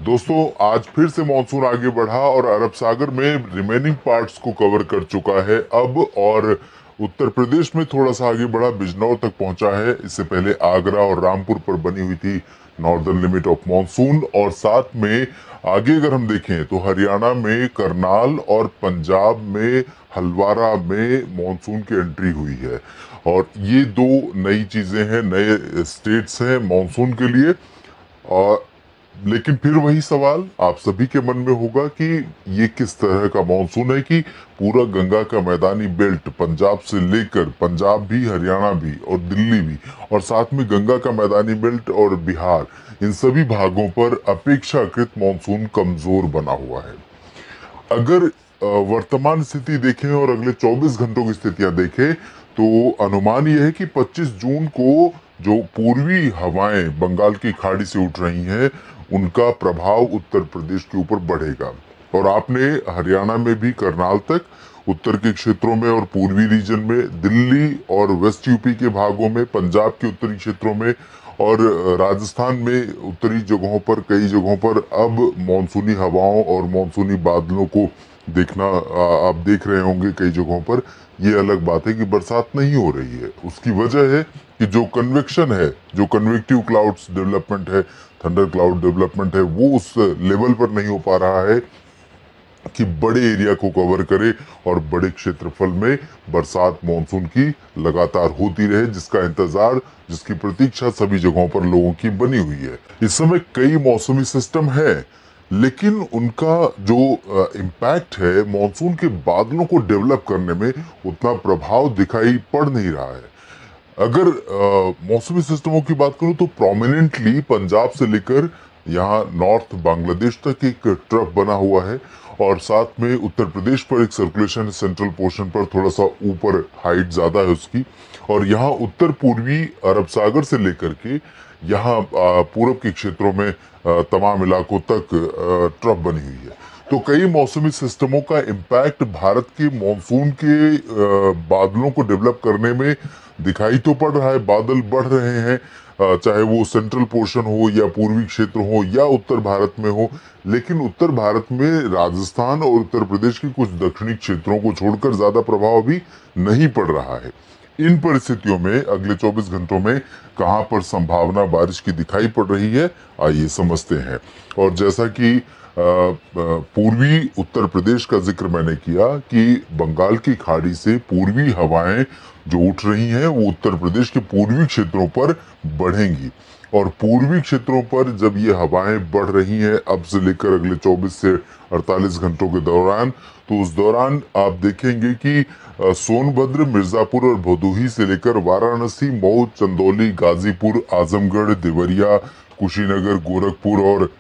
दोस्तों, आज फिर से मॉनसून आगे बढ़ा और अरब सागर में रिमेनिंग पार्ट्स को कवर कर चुका है अब। और उत्तर प्रदेश में थोड़ा सा आगे बढ़ा, बिजनौर तक पहुंचा है। इससे पहले आगरा और रामपुर पर बनी हुई थी नॉर्दर्न लिमिट ऑफ मॉनसून। और साथ में आगे अगर हम देखें तो हरियाणा में करनाल और पंजाब में हलवारा में मॉनसून की एंट्री हुई है। और ये दो नई चीजें हैं, नए स्टेट्स हैं मॉनसून के लिए। और लेकिन फिर वही सवाल आप सभी के मन में होगा कि ये किस तरह का मानसून है कि पूरा गंगा का मैदानी बेल्ट, पंजाब से लेकर पंजाब भी, हरियाणा भी और दिल्ली भी, और साथ में गंगा का मैदानी बेल्ट और बिहार, इन सभी भागों पर अपेक्षाकृत मानसून कमजोर बना हुआ है। अगर वर्तमान स्थिति देखें और अगले 24 घंटों की स्थितियां देखें तो अनुमान यह है कि 25 जून को जो पूर्वी हवाएं बंगाल की खाड़ी से उठ रही हैं, उनका प्रभाव उत्तर प्रदेश के ऊपर बढ़ेगा। और आपने हरियाणा में भी करनाल तक, उत्तर के क्षेत्रों में और पूर्वी रीजन में, दिल्ली और वेस्ट यूपी के भागों में, पंजाब के उत्तरी क्षेत्रों में और राजस्थान में उत्तरी जगहों पर, कई जगहों पर अब मॉनसूनी हवाओं और मॉनसूनी बादलों को देखना आप देख रहे होंगे कई जगहों पर। ये अलग बात है कि बरसात नहीं हो रही है। उसकी वजह है कि जो कन्वेक्शन है, जो कन्वेक्टिव क्लाउड्स डेवलपमेंट है, थंडर क्लाउड डेवलपमेंट है, वो उस लेवल पर नहीं हो पा रहा है कि बड़े एरिया को कवर करे और बड़े क्षेत्रफल में बरसात मॉनसून की लगातार होती रहे, जिसका इंतजार, जिसकी प्रतीक्षा सभी जगहों पर लोगों की बनी हुई है। इस समय कई मौसमी सिस्टम है, लेकिन उनका जो इम्पैक्ट है मॉनसून के बादलों को डेवलप करने में, उतना प्रभाव दिखाई पड़ नहीं रहा है। अगर मौसमी सिस्टमों की बात करूं तो प्रोमिनेंटली पंजाब से लेकर यहाँ नॉर्थ बांग्लादेश तक एक ट्रफ बना हुआ है। और साथ में उत्तर प्रदेश पर एक सर्कुलेशन है, सेंट्रल पोर्शन पर थोड़ा सा ऊपर, हाइट ज्यादा है उसकी। और यहाँ उत्तर पूर्वी अरब सागर से लेकर के यहाँ पूरब के क्षेत्रों में तमाम इलाकों तक ट्रफ बनी हुई है। तो कई मौसमी सिस्टमों का इम्पैक्ट भारत के मॉनसून के बादलों को डेवलप करने में दिखाई तो पड़ रहा है। बादल बढ़ रहे हैं, चाहे वो सेंट्रल पोर्शन हो या पूर्वी क्षेत्र हो या उत्तर भारत में हो। लेकिन उत्तर भारत में राजस्थान और उत्तर प्रदेश के कुछ दक्षिणी क्षेत्रों को छोड़कर ज्यादा प्रभाव अभी नहीं पड़ रहा है। इन परिस्थितियों में अगले 24 घंटों में कहां पर संभावना बारिश की दिखाई पड़ रही है, आइए समझते हैं। और जैसा कि पूर्वी उत्तर प्रदेश का जिक्र मैंने किया कि बंगाल की खाड़ी से पूर्वी हवाएं जो उठ रही हैं वो उत्तर प्रदेश के पूर्वी क्षेत्रों पर बढ़ेंगी। और पूर्वी क्षेत्रों पर जब ये हवाएं बढ़ रही हैं अब से लेकर अगले 24 से 48 घंटों के दौरान, तो उस दौरान आप देखेंगे कि सोनभद्र, मिर्जापुर और भदोही से लेकर वाराणसी, मऊ, चंदौली, गाजीपुर, आजमगढ़, देवरिया, कुशीनगर, गोरखपुर और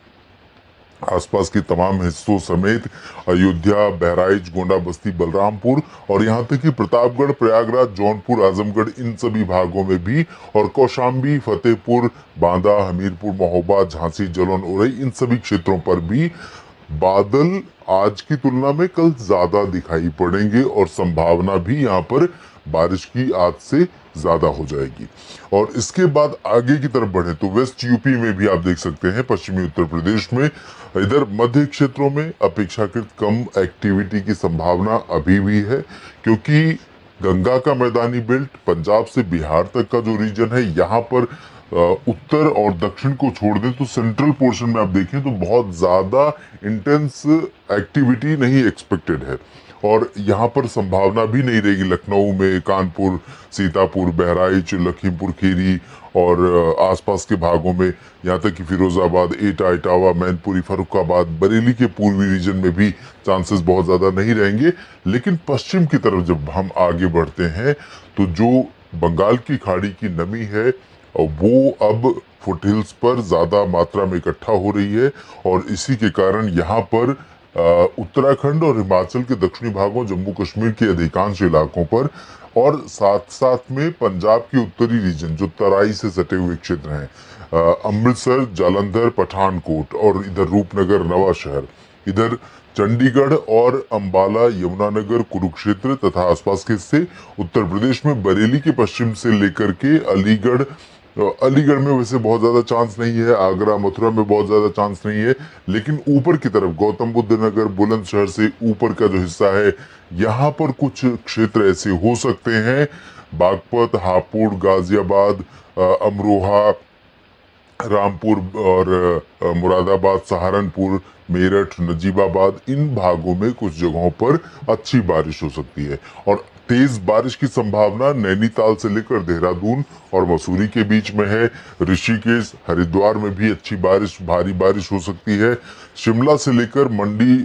आसपास के तमाम हिस्सों समेत अयोध्या, बहराइच, गोंडा, बस्ती, बलरामपुर और यहाँ तक कि प्रतापगढ़, प्रयागराज, जौनपुर, आजमगढ़, इन सभी भागों में भी, और कौशाम्बी, फतेहपुर, बांदा, हमीरपुर, महोबा, झांसी, जालौन, उरई, इन सभी क्षेत्रों पर भी बादल आज की तुलना में कल ज्यादा दिखाई पड़ेंगे और संभावना भी यहाँ पर बारिश की आज से ज्यादा हो जाएगी। और इसके बाद आगे की तरफ बढ़े तो वेस्ट यूपी में भी आप देख सकते हैं, पश्चिमी उत्तर प्रदेश में, इधर मध्य क्षेत्रों में अपेक्षाकृत कम एक्टिविटी की संभावना अभी भी है, क्योंकि गंगा का मैदानी बेल्ट, पंजाब से बिहार तक का जो रीजन है, यहाँ पर उत्तर और दक्षिण को छोड़ दें तो सेंट्रल पोर्शन में आप देखें तो बहुत ज्यादा इंटेंस एक्टिविटी नहीं एक्सपेक्टेड है। और यहाँ पर संभावना भी नहीं रहेगी लखनऊ में, कानपुर, सीतापुर, बहराइच, लखीमपुर खीरी और आसपास के भागों में, यहाँ तक कि फिरोजाबाद, एटा, इटावा, मैनपुरी, फर्रुखाबाद, बरेली के पूर्वी रीजन में भी चांसेस बहुत ज्यादा नहीं रहेंगे। लेकिन पश्चिम की तरफ जब हम आगे बढ़ते हैं तो जो बंगाल की खाड़ी की नमी है वो अब फुटहिल्स पर ज्यादा मात्रा में इकट्ठा हो रही है। और इसी के कारण यहाँ पर उत्तराखंड और हिमाचल के दक्षिणी भागों, जम्मू कश्मीर के अधिकांश इलाकों पर, और साथ साथ में पंजाब के उत्तरी रीजन जो तराई से सटे हुए क्षेत्र हैं, अमृतसर, जालंधर, पठानकोट और इधर रूपनगर, नवा शहर, इधर चंडीगढ़ और अंबाला, यमुनानगर, कुरुक्षेत्र तथा आसपास के हिस्से, उत्तर प्रदेश में बरेली के पश्चिम से लेकर के अलीगढ़, अलीगढ़ में वैसे बहुत ज्यादा चांस नहीं है, आगरा मथुरा में बहुत ज्यादा चांस नहीं है, लेकिन ऊपर की तरफ गौतम बुद्ध नगर, बुलंदशहर से ऊपर का जो हिस्सा है, यहाँ पर कुछ क्षेत्र ऐसे हो सकते हैं। बागपत, हापुड़, गाजियाबाद, अमरोहा, रामपुर और मुरादाबाद, सहारनपुर, मेरठ, नजीबाबाद, इन भागों में कुछ जगहों पर अच्छी बारिश हो सकती है। और तेज बारिश की संभावना नैनीताल से लेकर देहरादून और मसूरी के बीच में है। ऋषिकेश, हरिद्वार में भी अच्छी बारिश, भारी बारिश हो सकती है। शिमला से लेकर मंडी,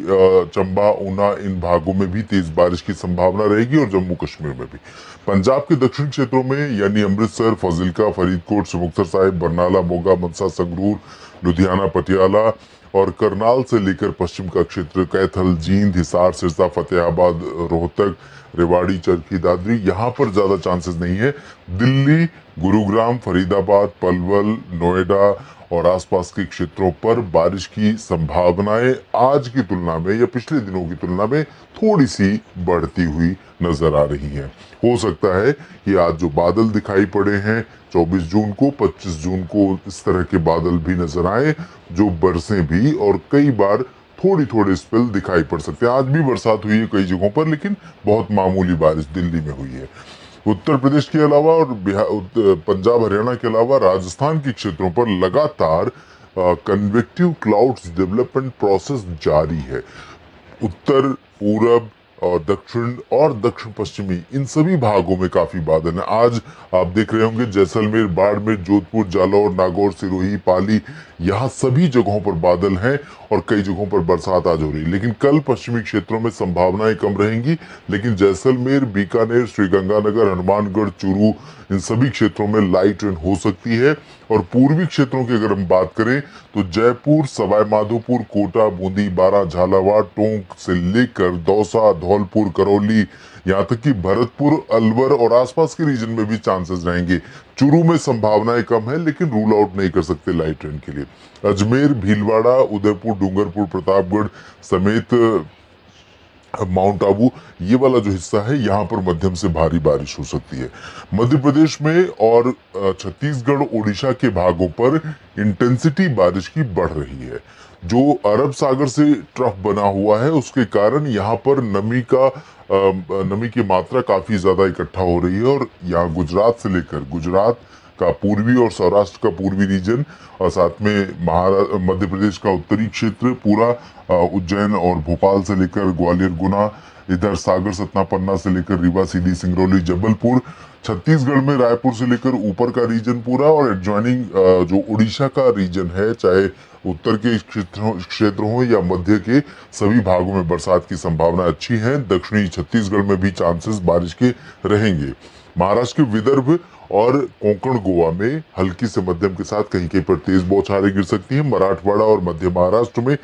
चंबा, ऊना, इन भागों में भी तेज बारिश की संभावना रहेगी और जम्मू कश्मीर में भी। पंजाब के दक्षिण क्षेत्रों में यानी अमृतसर, फजिल्का, फरीदकोट, मुक्तसर साहिब, बरनाला, मोगा, मनसा, संगरूर, लुधियाना, पटियाला और करनाल से लेकर पश्चिम का क्षेत्र कैथल, जींद, हिसार, सिरसा, फतेहाबाद, रोहतक, रेवाड़ी, चरखी दादरी, यहाँ पर ज्यादा चांसेस नहीं है। दिल्ली, गुरुग्राम, फरीदाबाद, पलवल, नोएडा और आसपास के क्षेत्रों पर बारिश की संभावनाएं आज की तुलना में या पिछले दिनों की तुलना में थोड़ी सी बढ़ती हुई नजर आ रही है। हो सकता है कि आज जो बादल दिखाई पड़े हैं 24 जून को, 25 जून को इस तरह के बादल भी नजर आए जो बरसें भी और कई बार थोड़ी थोड़ी स्पेल दिखाई पड़ सकते हैं। आज भी बरसात हुई है कई जगहों पर, लेकिन बहुत मामूली बारिश दिल्ली में हुई है। उत्तर प्रदेश के अलावा और पंजाब, हरियाणा के अलावा राजस्थान के क्षेत्रों पर लगातार कन्वेक्टिव क्लाउड्स डेवलपमेंट प्रोसेस जारी है। उत्तर, पूरब और दक्षिण पश्चिमी इन सभी भागों में काफी बादल हैं। आज आप देख रहे होंगे जैसलमेर, बाड़मेर, जोधपुर, जालौर, नागौर, सिरोही, पाली, यहाँ सभी जगहों पर बादल हैं और कई जगहों पर बरसात आज हो रही है। लेकिन कल पश्चिमी क्षेत्रों में संभावनाएं कम रहेंगी, लेकिन जैसलमेर, बीकानेर, श्रीगंगानगर, हनुमानगढ़, चूरू, इन सभी क्षेत्रों में लाइट रेन हो सकती है। और पूर्वी क्षेत्रों की अगर हम बात करें तो जयपुर, सवाई माधोपुर, कोटा, बूंदी, बारां, झालावाड़, टोंक से लेकर दौसा, धौलपुर, करौली, यहाँ तक कि भरतपुर, अलवर और आसपास के रीजन में भी चांसेस रहेंगे। चूरू में संभावनाएं कम है, लेकिन रूल आउट नहीं कर सकते लाइट रेन के लिए। अजमेर, भीलवाड़ा, उदयपुर, डूंगरपुर, प्रतापगढ़ समेत माउंट आबू, ये वाला जो हिस्सा है यहाँ पर मध्यम से भारी बारिश हो सकती है। मध्य प्रदेश में और छत्तीसगढ़, ओडिशा के भागों पर इंटेंसिटी बारिश की बढ़ रही है। जो अरब सागर से ट्रफ बना हुआ है उसके कारण यहाँ पर नमी की मात्रा काफी ज्यादा इकट्ठा हो रही है और यहाँ गुजरात से लेकर गुजरात का पूर्वी और सौराष्ट्र का पूर्वी रीजन और साथ में मध्य प्रदेश का उत्तरी क्षेत्र पूरा, उज्जैन और भोपाल से लेकर ग्वालियर, गुना, इधर सागर, सतना, पन्ना से लेकर रीवा, सीधी, सिंगरौली, जबलपुर, छत्तीसगढ़ में रायपुर से लेकर ऊपर का रीजन पूरा और एडजॉइनिंग जो उड़ीसा का रीजन है, चाहे उत्तर के क्षेत्र हो या मध्य के, सभी भागों में बरसात की संभावना अच्छी है। दक्षिणी छत्तीसगढ़ में भी चांसेस बारिश के रहेंगे। महाराष्ट्र के विदर्भ और कोंकण, गोवा में हल्की से मध्यम के साथ कहीं कहीं पर तेज बौछारें गिर सकती हैं। मराठवाड़ा और मध्य महाराष्ट्र में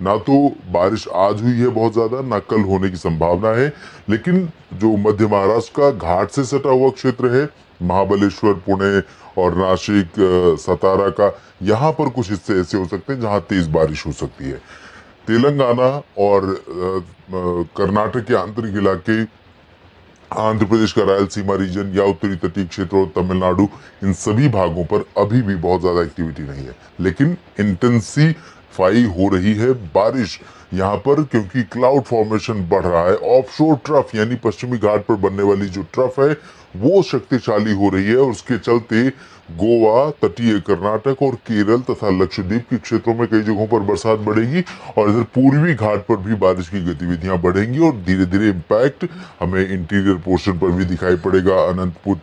ना तो बारिश आज हुई है बहुत ज्यादा, ना कल होने की संभावना है, लेकिन जो मध्य महाराष्ट्र का घाट से सटा हुआ क्षेत्र है, महाबलेश्वर, पुणे और नासिक, सतारा का, यहाँ पर कुछ हिस्से ऐसे हो सकते हैं जहां तेज बारिश हो सकती है। तेलंगाना और कर्नाटक के आंतरिक इलाके, आंध्र प्रदेश का रायलसीमा रीजन या उत्तरी तटीय क्षेत्र और तमिलनाडु, इन सभी भागों पर अभी भी बहुत ज्यादा एक्टिविटी नहीं है, लेकिन इंटेंसिफाई हो रही है बारिश यहाँ पर क्योंकि क्लाउड फॉर्मेशन बढ़ रहा है। ऑफशोर ट्रफ यानी पश्चिमी घाट पर बनने वाली जो ट्रफ है वो शक्तिशाली हो रही है और उसके चलते गोवा, तटीय कर्नाटक और केरल तथा लक्षद्वीप के क्षेत्रों में कई जगहों पर बरसात बढ़ेगी और इधर पूर्वी घाट पर भी बारिश की गतिविधियां बढ़ेंगी और धीरे धीरे इम्पैक्ट हमें इंटीरियर पोर्शन पर भी दिखाई पड़ेगा। अनंतपुर